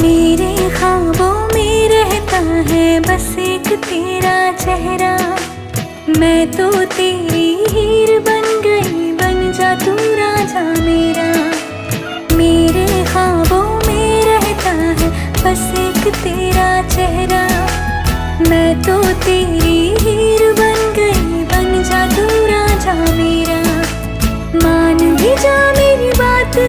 मेरे ख्वाबों में रहता है बस एक तेरा चेहरा। मैं तो तेरी हीर बन गई, बन जा तू राजा मेरा। मेरे ख्वाबों में रहता है बस एक तेरा चेहरा। मैं तो तेरी हीर बन गई, बन जा तू राजा मेरा। मान भी जा